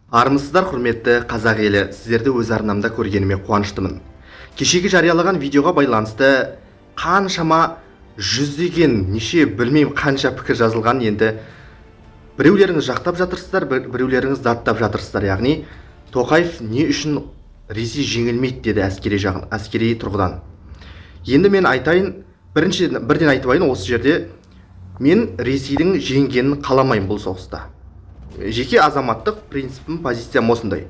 Армысыздар, құрметті қазақ елі, сіздерді өз арнамда көргеніме қуаныштымын. Кешегі жариялаған видеоға байланысты қаншама жүздеген, неше білмеймін қанша пікір жазылған. Енді біреулеріңіз жақтап жатырсыздар, біреулеріңіз даттап жатырсыздар. Яғни Тоқаев не үшін Ресей жеңілмейді деді әскери тұрғыдан. Енді мен айтайын, бірден айтып айын, осы жерде мен Ресейдің жеңгенін қаламаймын бұл соғыста. Жеке азаматтық принципім, позициям осындай.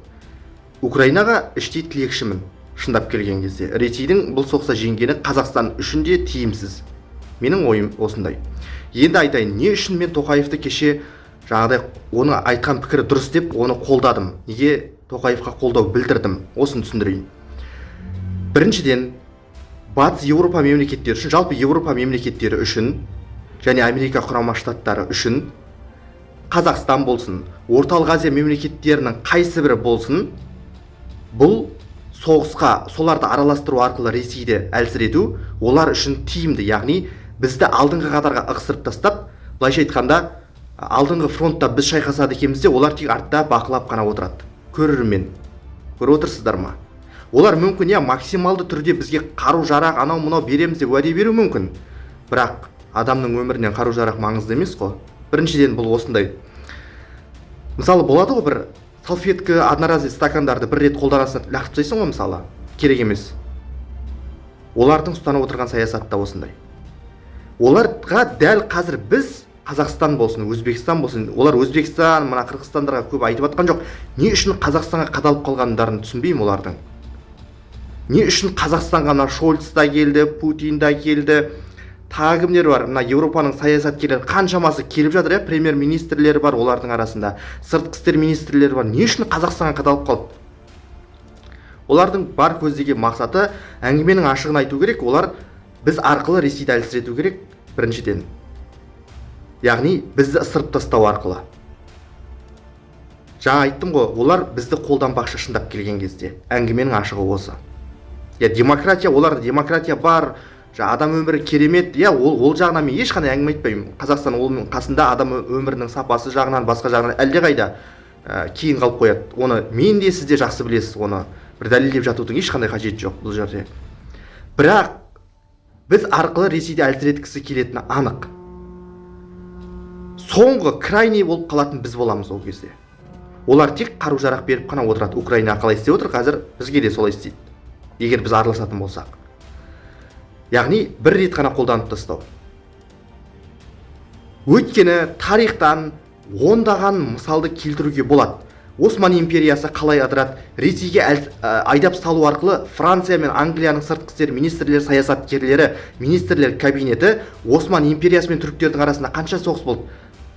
Украинаға іштей тілекшімін, шындап келген кезде. Ресейдің бұл соғыста жеңгені Қазақстан үшін де тиімсіз. Менің ойым осындай. Енді айтайын, не үшін мен Тоқаевты кеше жаңағыдай оны айтқан пікірі дұрыс деп оны қолдадым. Неге Тоқаевқа қолдау білдірдім? Осын түсіндірейін. Біріншіден, Батыс Еуропа мемлекеттері үшін, жалпы Еуропа мемлекеттері үшін және Америка құрама штаттары үшін, Қазақстан болсын, Орталық Азия мемлекеттерінің қайсы бірі болсын, бұл соғысқа соларды араластыру арқылы Ресейді әлсірету олар үшін тиімді. Яғни бізді алдыңғы қатарға ығыстырып тастап, былайша айтқанда, алдыңғы фронтта біз шайқасады екенбізде, олар тек артта бақылап қана отырады. Көрермен, көріп отырсыздар ма? Олар мүмкін максималды түрде бізге қару-жарақ анау-мынау береміз деп уәде беру мүмкін. Бірақ адамның өмірінен қару-жарақ маңызды емес қой. Біріншіден бұл осындай. Мысалы болады ғой, бір салфетка, одноразовый стакандарды бір рет қолданасың, лақтырып тастайсың ғой мысалы. Керек емес. Олардың ұстанып отырған саясаты да осындай. Оларға дәл қазір біз, Қазақстан болсын, Өзбекстан болсын, олар Өзбекстан, мына Қырғызстандарға көп айтып жатқан жоқ. Не үшін Қазақстанға қадалып қалғандарын түсінбеймін олардың. Не үшін Қазақстанға мына Шольц та келді, Путин да келді, тағы кімдер бар? Мына Еуропаның саясаткерлері қаншамасы келіп жатыр, премьер-министрлері бар олардың арасында, сыртқы істер министрлері бар. Не үшін Қазақстанға қадалып қалды? Олардың бар көздеген мақсаты әңгіменің ашығын айту керек. Олар біз арқылы Ресейді әлсірету керек, біріншіден. Яғни бізді ысырып тастау арқылы. Жаңа айттым ғой, олар бізді қолданбақшы шындап келген кезде. Әңгіменің ашығы осы. Демократия, оларда демократия бар, адам өмірі керемет. Ол жағынан мен ешқандай әңгіме айтпаймын. Қазақстан оның қасында адам өмірінің сапасы жағынан, басқа жағынан әлдеқайда кейін қалып қояды. Оны мен де, сіз де жақсы білесіз. Оны бір дәлелдеп жатудың ешқандай қажеті жоқ бұл жерде. Бірақ біз арқылы Ресейді әлсіреткісі келетіні анық. Соңғы крайний болып қалатын біз боламыз ол кезде. Олар тек қару-жарақ беріп қана отырады. Украина қалай істеп отыр, қазір бізге де солай істейді. Егер біз араласатын болсақ. Яғни бір рет қана қолданып тастау. Өйткені тарихтан ондаған мысалды келтіруге болады. Осман империясы қалай ыдырады, Ресейге айдап салу арқылы Франция мен Англияның сыртқы істер министрлері, саясаткерлері, министрлер кабинеті Осман империясы мен түріктердің арасында қанша соғыс болды?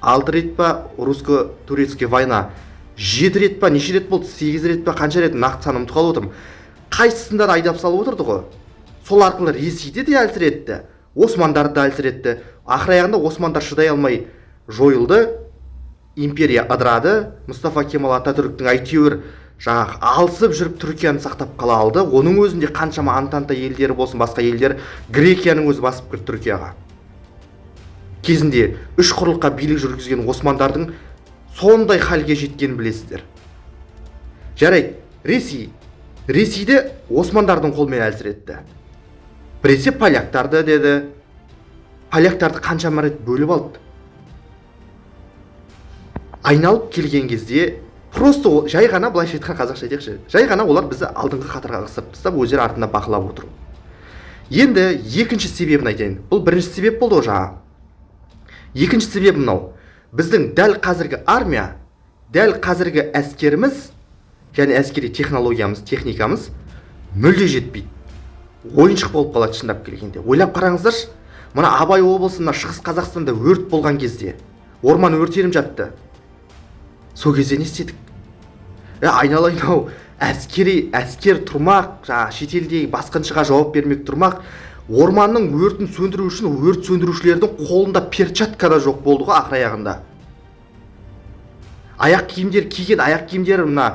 6 рет па русско-турецкий война, 7 рет па, неше рет болды, 8 рет па, қанша рет, нақты санын ұмытып қалып отырмын. Қайсысында да айдап салып отырды ғой. Сол арқылы Ресейді де әлсіретті, Османдарды да әлсіретті. Ақыр аяғында Османдар шыдай алмай жойылды, империя ыдырады. Мұстафа Кемал Ататүріктің әйтеуір алысып жүріп Түркияны сақтап қала алды. Оның өзінде қаншама Антанта елдері болсын, басқа елдер, Грекияның өзі басып кірді Түркияға. Кезінде үш құрлыққа билік жүргізген Османдардың сондай халге жеткенін білесіздер. Жарайды, Ресейді Османдардың қолмен әлсіретті. Біресе поляктарды деді. Поляктарды қаншама рет бөліп алды. Айналып келген кезде просто жай ғана, былайша айтқан қазақша айтайықшы, жай ғана олар бізді алдыңғы қатарға ығыстырып тастап, өздері артында бақылап отыру. Енді екінші себебін айтайын. Бұл бірінші себеп болды ғой жаңа. Екінші себеп мынау. Біздің дәл қазіргі армия, дәл қазіргі әскеріміз және әскери технологиямыз, техникамыз мүлде жетпейді. Ойыншық болып қалады шындап келгенде. Ойлап қараңыздаршы, мына Абай облысында, Шығыс Қазақстанда өрт болған кезде, орман өртеніп жатты. Сол кезде не істедік? Айналайын-ау, әскер тұрмақ, шетелдегі басқыншыға жауап бермек тұрмақ, орманның өртін сөндіру үшін өрт сөндірушілердің қолында перчатка да жоқ болды ғой ақыр аяғында. Аяқ киімдер киген, аяқ киімдер мына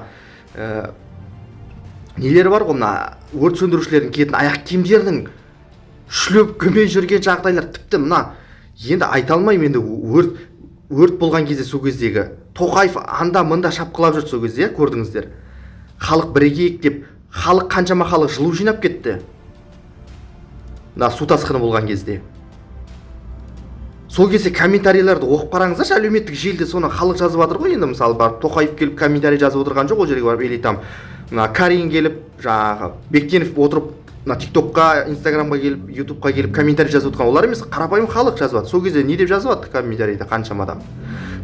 нелері бар ғой, мына өрт сөндірушілердің киетін аяқ киімдерінің шлөпкімен жүрген жағдайлар тіпті мына енді айта алмаймын. Енді өрт болған кезде сол кездегі Тоқаев анда мында шапқылап жүрді сол кезде, көрдіңіздер. Халық бірігейік деп, халық қаншама халық жылу жинап кетті. Су тасқыны болған кезде. Сол кезде комментарийлерді оқып қараңыздаршы, әлеуметтік желіде соны халық жазып жатыр ғой. Енді мысалы барып Тоқаев келіп комментарий жазып отырған жоқ, ол жерге барып или там Карин келіп, жаңағы Бектенов отырып TikTokқа, Instagramға келіп, YouTubeқа келіп комментарий жазып отырған олар емес, қарапайым халық жазып жатыр. Сол кезде не деп жазып жатыр комментарийде қаншама адам.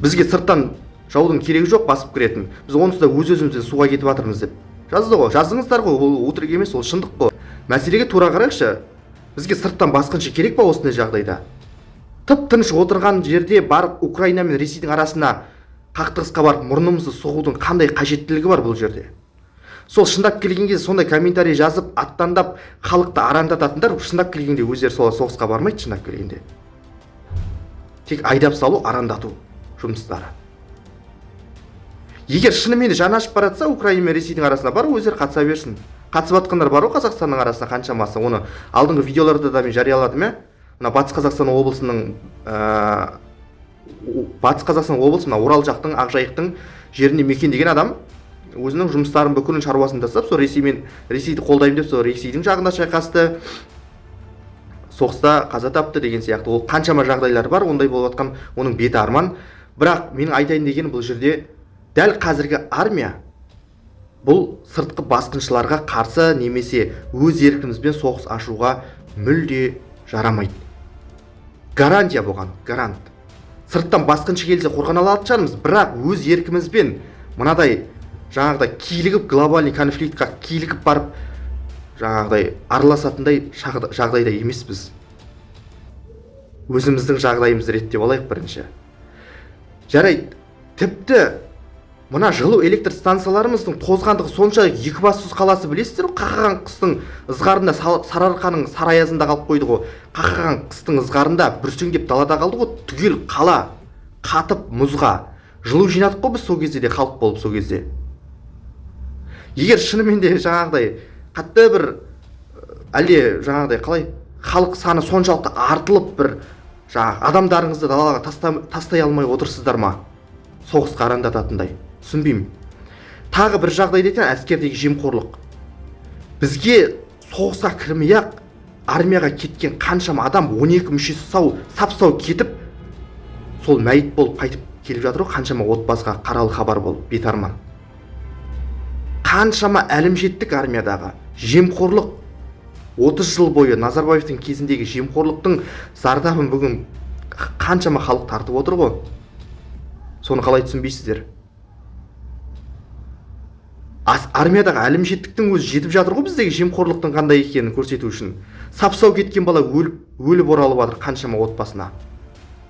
Бізге сырттан жаудың керегі жоқ басып кіретін. Біз онсыз да өз-өзімізден суға кетіп жатырмыз деп жазды ғой. Жаздыңыздар ғой, ол өтірік емес, ол шындық қой. Мәселеге тура қарайықшы. Бізге сырттан басқыншы керек па осындай жағдайда? Тып-тыныш отырған жерде барып Украина мен Ресейдің арасына қақтығысқа барып мұрнымызды соғудың қандай қажеттілігі бар бұл жерде? Сол шындап келген кезде сондай комментарий жазып, аттандап, халықты арандататындар шындап келгенде өздері солай соғысқа бармайды шындап келгенде. Тек айдап салу, арандату жұмыстары. Егер шынымен жаны ашып баратса, Украина мен Ресейдің арасына бар, өздері қатыса берсін. Қатысып жатқандар бар ғой Қазақстанның арасына қаншамасы. Оны алдыңғы видеоларда да мен жарияладым, Батыс Қазақстан облысының Орал жақтың Ақжайықтың жерінде мекендеген адам өзінің жұмыстарын бүкілін шаруасын тастап, сол Ресейді қолдаймын деп, сол Ресейдің жағында шайқасты, соғыста қаза тапты деген сияқты. Ол қаншама жағдайлар бар, ондай болып жатқан, оның беті арман. Бірақ менің айтайын дегенім бұл жерде дәл қазіргі армия бұл сыртқы басқыншыларға қарсы немесе өз еркімізбен соғыс ашуға мүлде жарамайды. Гарантия болған, гарант. Сырттан басқыншы келсе қорғана алатын шығармыз, бірақ өз еркімізбен мынадай жаңағыдай килігіп, глобальный конфликтқа килігіп барып, жаңағыдай араласатындай жағдайда емеспіз. Өзіміздің жағдайымызды реттеп алайық бірінші. Жарайды, тіпті мына жылу электр станцияларымыздың тозғандығы сонша Екібастұз қаласы білесіздер ғой, қақаған қыстың ызғарында Сарыарқаның сарайазында қалып қойды ғой. Қақаған қыстың ызғарында бүрсеңдеп далада қалды ғой, түгел қала қатып мұзға. Жылу жинадық қой біз сол кезде де, халық болып сол кезде. Егер шынымен де жаңағыдай қатты бір әлде жаңағыдай қалай халық саны соншалықты артылып бір жаңағы адамдарыңызды далаға тастай алмай отырсыздар ма? Соғысқа арандататындай. Түсінбеймін. Тағы бір жағдай дейтін әскердегі жемқорлық. Бізге соғысқа кірмей-ақ армияға кеткен қаншама адам 12 мүшесі сап-сау кетіп, сол мәйіт болып қайтып келіп жатыр ғой, қаншама отбасыға қаралы хабар болып, бетарман. Қаншама әлімжеттік армиядағы жемқорлық 30 жыл бойы Назарбаевтың кезіндегі жемқорлықтың зардабын бүгін қаншама халық тартып отыр ғой. Соны қалай түсінбейсіздер? Армиядағы әлімжеттіктің өзі жетіп жатыр ғой біздегі жемқорлықтың қандай екенін көрсету үшін. Сап-сау кеткен бала өліп оралып жатыр қаншама отбасына.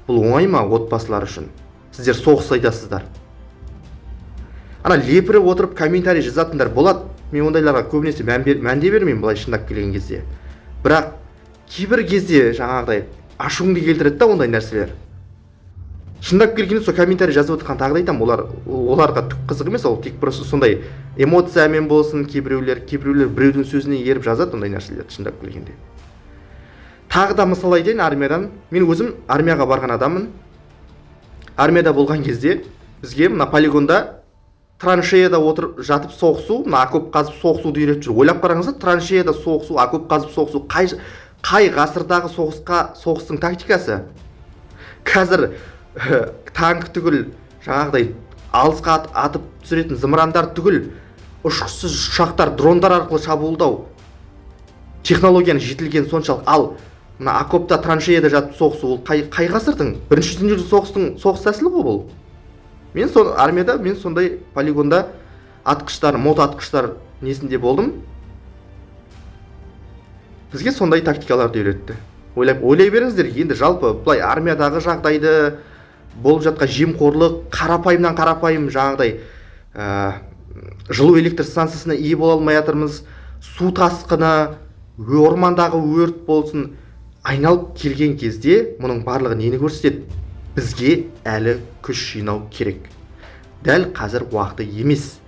Бұл оңай ма отбасылар үшін? Сіздер соғыс айтасыздар. Ана лепіріп отырып комментарий жазатындар болады. Мен ондайларға көбінесе мән де бермеймін былай шындап келген кезде. Бірақ кейбір кезде жаңағыдай ашуыңды келтіреді да ондай нәрселер. Шындап келгенде сол комментарий жазып отырған тағы да айтамын, оларға түк қызық емес, ол тек просто сондай эмоциямен болсын, кейбіреулер біреудің сөзіне еріп жазады ондай нәрселерді шындап келгенде. Тағы да мысал айтайын армиядан. Мен өзім армияға барған адаммын. Армияда болған кезде бізге мына полигонда траншеяда отырып жатып соғысу, окоп қазып соғысуды үйретіп жүр. Ойлап қараңыздар, траншеяда соғысу, окоп қазып соғысу қай ғасырдағы соғыстың тактикасы? Қазір танк түгіл, жаңағыдай алысқа атып түсіретін зымырандар түгіл, ұшқышсыз ұшақтар, дрондар арқылы шабуылдау технологияны жетілген соншалық. Ал мына окопта, траншеяда жатып соғысу, ол қай ғасырдың? Бірінші дүниежүзілік соғыстың соғыс тәсілі ғой бұл. Мен армияда, мен сондай полигонда атқыштар, мото атқыштар несінде болдым. Бізге сондай тактикаларды үйретті. Ойлай беріңіздер, енді жалпы былай армиядағы жағдайды, болып жатқан жемқорлық, қарапайымнан қарапайым жаңағыдай жылу электр станциясына ие бола алмай жатырмыз, су тасқыны, ормандағы өрт болсын, айналып келген кезде мұның барлығы нені көрсетеді? Бізге әлі күш жинау керек. Дәл қазір уақыты емес.